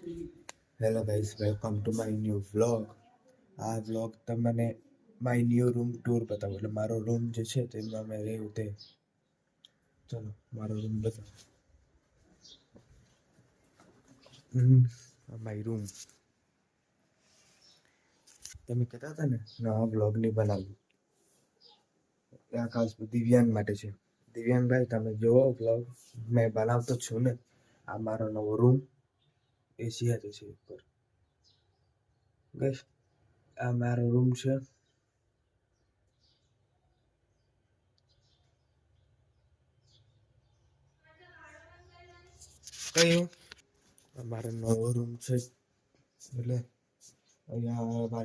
Hello guys, welcome to my new vlog. આ vlog તમને my new room tour બતાવો, એટલે મારો રૂમ જે છે તેમાં મેં રહેવું તે. ચલો મારો રૂમ બતાવો. My room. તમે કહેતા હતા ને નવા વ્લોગ નહીં બનાવ્યું, આ ખાસ દિવ્યાંગ માટે છે. દિવ્યાંગભાઈ, તમે જોવો વ્લોગ, મેં બનાવતો છું ને. આ મારો નવો રૂમ, એસી hatte છે ઉપર. ગાઈસ, આ મારો રૂમ છે. કયું મારો નવો રૂમ છે, એટલે અહીંયા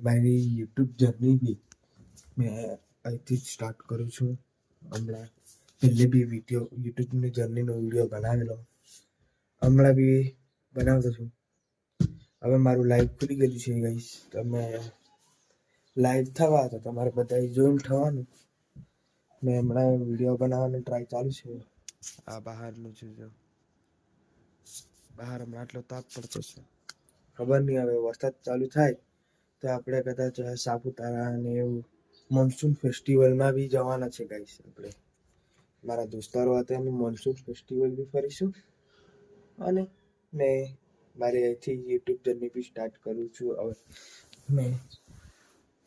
મારી યુટ્યુબ જર્ની બી મેં અહીંથી જ સ્ટાર્ટ કરું છું. હમણાં પહેલે બી યુટ્યુબની જર્નીનો વિડીયો બનાવેલો, હમણાં બી બનાવતો છું. હવે મારું લાઈવ ખુલી ગયેલું છે ગાઈસ, તમે લાઈવ થવા તો તમારે બધા જોઈન થવાનું. મેં હમણાં વિડીયો બનાવવાની ટ્રાય ચાલુ છે. આ બહારનું છે, જો બહાર હમણાં આટલો તાપ પડતો છે. ખબર નહીં, હવે વરસાદ ચાલુ થાય તો આપણે કદાચ સાપુતારા અને એવું મોન્સૂન ફેસ્ટિવલમાં બી જવાના છે ગાઈસ. આપણે મારા દોસ્તારો હતા અમે મોન્સૂન ફેસ્ટિવલ બી ફરીશું, અને મેં મારી અહીંથી યુટ્યુબ જર્ની બી સ્ટાર્ટ કરું છું. હવે મેં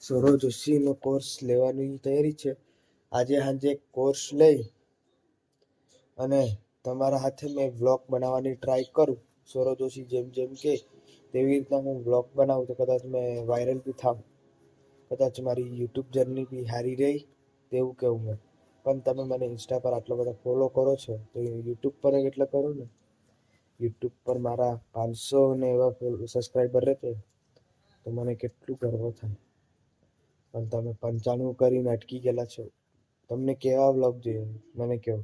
સૌરવ જોશીનો કોર્સ લેવાની તૈયારી છે. આજે સાંજે કોર્સ લઈ અને તમારા હાથે મેં વ્લોગ બનાવવાની ટ્રાય કરું. સૌરવ જોશી જેમ જેમ કે તેવી રીતના હું વ્લોગ બનાવું તો કદાચ મેં વાયરલ બી થાવ, કદાચ મારી યુટ્યુબ જર્ની બી સારી રહી તેવું કેવું મેં. પણ તમે મને ઇન્સ્ટા પર આટલો બધો ફોલો કરો છો તો યુટ્યુબ પર એટલે કરો ને. યુટ્યુબ પર મારા 500 ને એવા સબસ્ક્રાઈબર રહેતે તો મને કેટલું ગર્વ થાય. પણ તમે 95 કરીને અટકી ગયેલા છો. તમને કેવા વ્લોગ જોઈએ મને કહો.